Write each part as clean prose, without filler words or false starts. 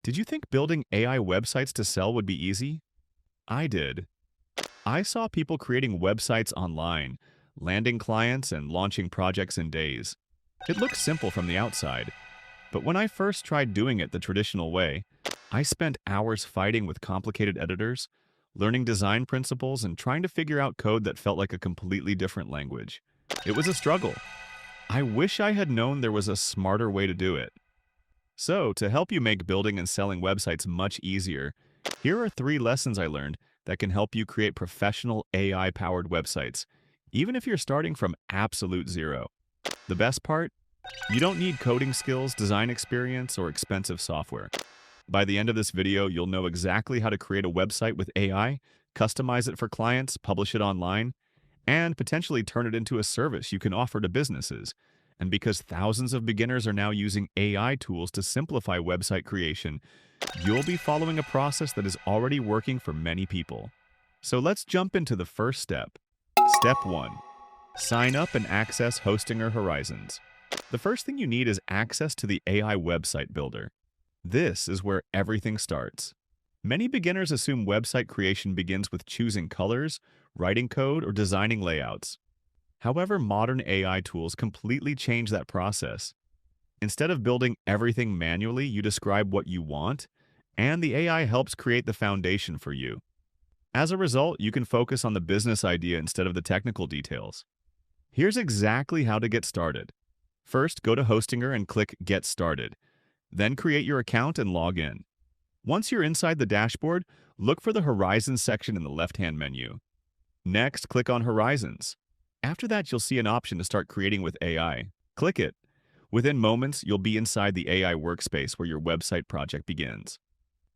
Did you think building AI websites to sell would be easy? I did. I saw people creating websites online, landing clients, and launching projects in days. It looked simple from the outside, but when I first tried doing it the traditional way, I spent hours fighting with complicated editors, learning design principles, and trying to figure out code that felt like a completely different language. It was a struggle. I wish I had known there was a smarter way to do it. So, to help you make building and selling websites much easier, here are 3 lessons I learned that can help you create professional AI-powered websites, even if you're starting from absolute zero. The best part? You don't need coding skills, design experience, or expensive software. By the end of this video, you'll know exactly how to create a website with AI, customize it for clients, publish it online, and potentially turn it into a service you can offer to businesses. And because thousands of beginners are now using AI tools to simplify website creation, you'll be following a process that is already working for many people. So let's jump into the first step. Step 1. Sign up and access Hosting or Horizons. The first thing you need is access to the AI website builder. This is where everything starts. Many beginners assume website creation begins with choosing colors, writing code, or designing layouts. However, modern AI tools completely change that process. Instead of building everything manually, you describe what you want, and the AI helps create the foundation for you. As a result, you can focus on the business idea instead of the technical details. Here's exactly how to get started. First, go to Hostinger and click Get Started. Then create your account and log in. Once you're inside the dashboard, look for the Horizons section in the left-hand menu. Next, click on Horizons. After that, you'll see an option to start creating with AI. Click it. Within moments, you'll be inside the AI workspace where your website project begins.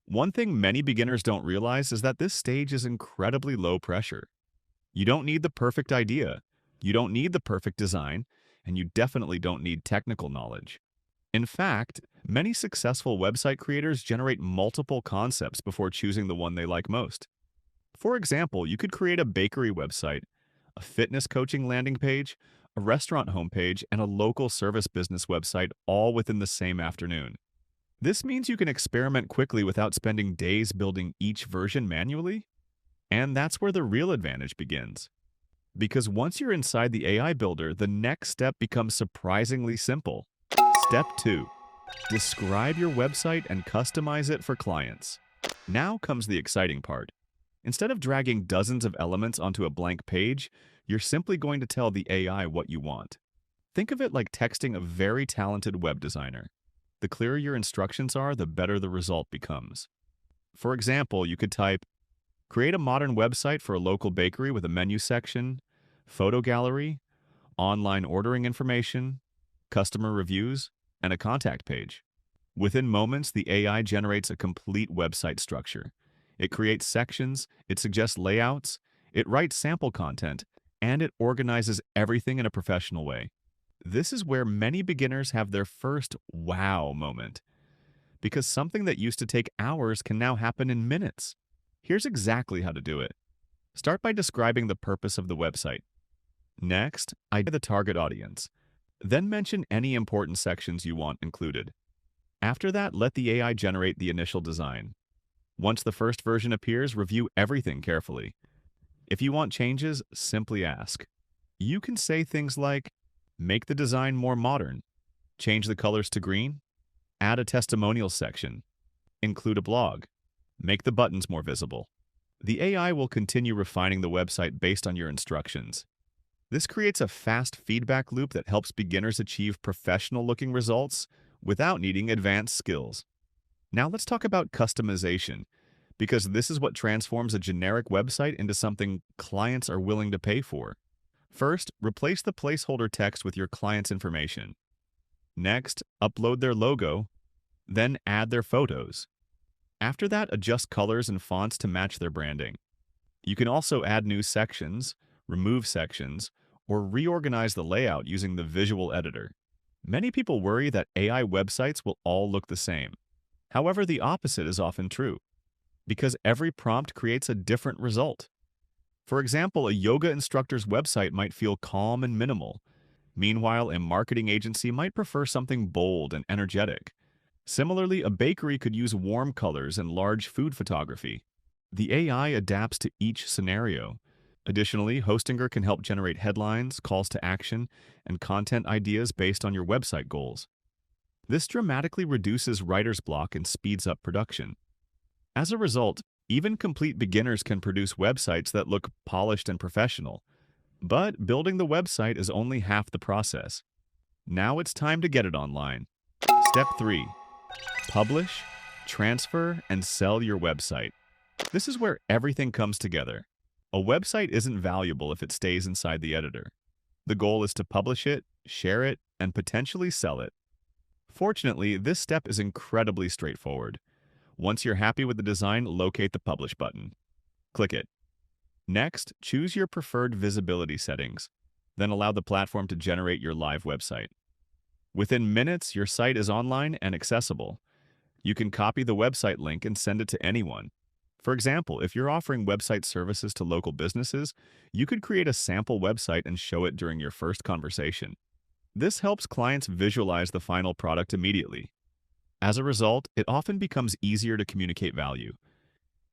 One thing many beginners don't realize is that this stage is incredibly low pressure. You don't need the perfect idea, you don't need the perfect design, and you definitely don't need technical knowledge. In fact, many successful website creators generate multiple concepts before choosing the one they like most. For example, you could create a bakery website, a fitness coaching landing page, a restaurant homepage, and a local service business website all within the same afternoon. This means you can experiment quickly without spending days building each version manually. And that's where the real advantage begins. Because once you're inside the AI builder, the next step becomes surprisingly simple. Step 2. Describe your website and customize it for clients. Now comes the exciting part. Instead of dragging dozens of elements onto a blank page, you're simply going to tell the AI what you want. Think of it like texting a very talented web designer. The clearer your instructions are, the better the result becomes. For example, you could type, create a modern website for a local bakery with a menu section, photo gallery, online ordering information, customer reviews, and a contact page. Within moments, the AI generates a complete website structure. It creates sections, it suggests layouts, it writes sample content, and it organizes everything in a professional way. This is where many beginners have their first wow moment, because something that used to take hours can now happen in minutes. Here's exactly how to do it. Start by describing the purpose of the website. Next, identify the target audience. Then mention any important sections you want included. After that, let the AI generate the initial design. Once the first version appears, review everything carefully. If you want changes, simply ask. You can say things like, make the design more modern, change the colors to green, add a testimonial section, include a blog, make the buttons more visible. The AI will continue refining the website based on your instructions. This creates a fast feedback loop that helps beginners achieve professional-looking results without needing advanced skills. Now let's talk about customization, because this is what transforms a generic website into something clients are willing to pay for. First, replace the placeholder text with your client's information. Next, upload their logo, then add their photos. After that, adjust colors and fonts to match their branding. You can also add new sections, remove sections, or reorganize the layout using the visual editor. Many people worry that AI websites will all look the same. However, the opposite is often true, because every prompt creates a different result. For example, a yoga instructor's website might feel calm and minimal. Meanwhile, a marketing agency might prefer something bold and energetic. Similarly, a bakery could use warm colors and large food photography. The AI adapts to each scenario. Additionally, Hostinger can help generate headlines, calls to action, and content ideas based on your website goals. This dramatically reduces writer's block and speeds up production. As a result, even complete beginners can produce websites that look polished and professional. But building the website is only half the process. Now it's time to get it online. Step 3. Publish, transfer, and sell your website. This is where everything comes together. A website isn't valuable if it stays inside the editor. The goal is to publish it, share it, and potentially sell it. Fortunately, this step is incredibly straightforward. Once you're happy with the design, locate the Publish button. Click it. Next, choose your preferred visibility settings. Then allow the platform to generate your live website. Within minutes, your site is online and accessible. You can copy the website link and send it to anyone. For example, if you're offering website services to local businesses, you could create a sample website and show it during your first conversation. This helps clients visualize the final product immediately. As a result, it often becomes easier to communicate value.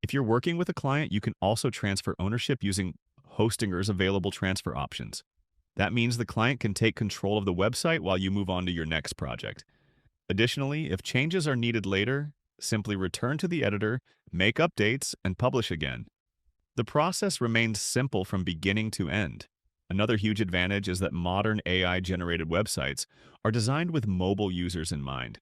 If you're working with a client, you can also transfer ownership using Hostinger's available transfer options. That means the client can take control of the website while you move on to your next project. Additionally, if changes are needed later, simply return to the editor, make updates, and publish again. The process remains simple from beginning to end. Another huge advantage is that modern AI-generated websites are designed with mobile users in mind.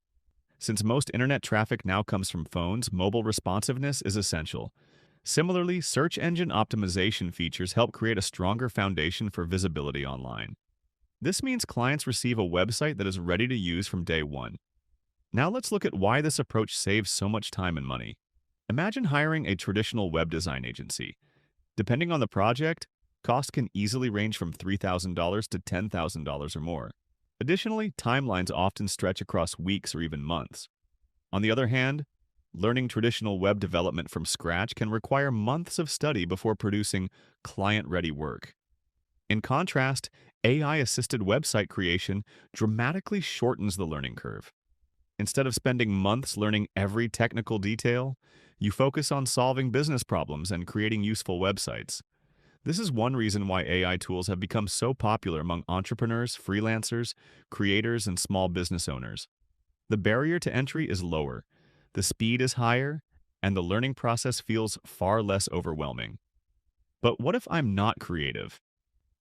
Since most internet traffic now comes from phones, mobile responsiveness is essential. Similarly, search engine optimization features help create a stronger foundation for visibility online. This means clients receive a website that is ready to use from day one. Now let's look at why this approach saves so much time and money. Imagine hiring a traditional web design agency. Depending on the project, cost can easily range from $3,000 to $10,000 or more. Additionally, timelines often stretch across weeks or even months. On the other hand, learning traditional web development from scratch can require months of study before producing client-ready work. In contrast, AI-assisted website creation dramatically shortens the learning curve. Instead of spending months learning every technical detail, you focus on solving business problems and creating useful websites. This is one reason why AI tools have become so popular among entrepreneurs, freelancers, creators, and small business owners. The barrier to entry is lower, the speed is higher, and the learning process feels far less overwhelming. But what if I'm not creative?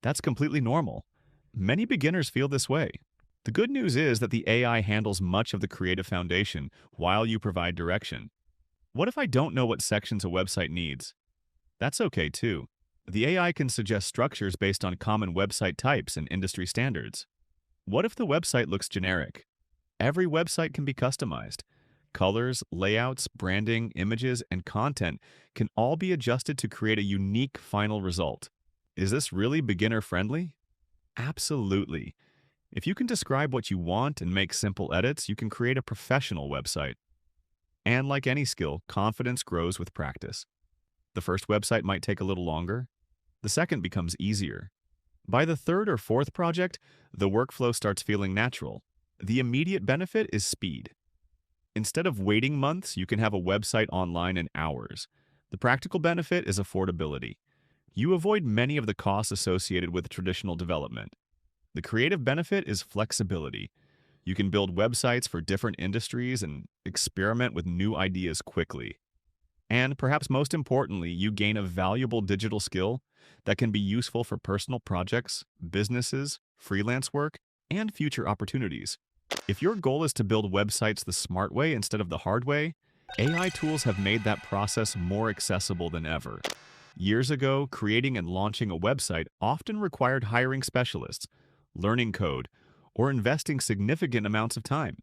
That's completely normal. Many beginners feel this way. The good news is that the AI handles much of the creative foundation while you provide direction. What if I don't know what sections a website needs? That's okay too. The AI can suggest structures based on common website types and industry standards. What if the website looks generic? Every website can be customized. Colors, layouts, branding, images, and content can all be adjusted to create a unique final result. Is this really beginner-friendly? Absolutely. If you can describe what you want and make simple edits, you can create a professional website. And like any skill, confidence grows with practice. The first website might take a little longer. The second becomes easier. By the third or fourth project, the workflow starts feeling natural. The immediate benefit is speed. Instead of waiting months, you can have a website online in hours. The practical benefit is affordability. You avoid many of the costs associated with traditional development. The creative benefit is flexibility. You can build websites for different industries and experiment with new ideas quickly. And perhaps most importantly, you gain a valuable digital skill that can be useful for personal projects, businesses, freelance work, and future opportunities. If your goal is to build websites the smart way instead of the hard way, AI tools have made that process more accessible than ever. Years ago, creating and launching a website often required hiring specialists, learning code, or investing significant amounts of time.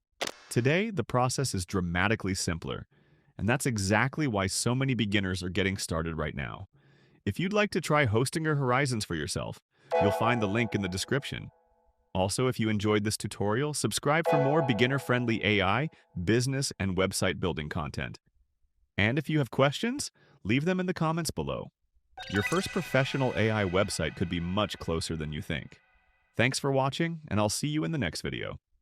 Today, the process is dramatically simpler, and that's exactly why so many beginners are getting started right now. If you'd like to try Hostinger Horizons for yourself, you'll find the link in the description. Also, if you enjoyed this tutorial, subscribe for more beginner-friendly AI, business, and website building content. And if you have questions, leave them in the comments below. Your first professional AI website could be much closer than you think. Thanks for watching, and I'll see you in the next video.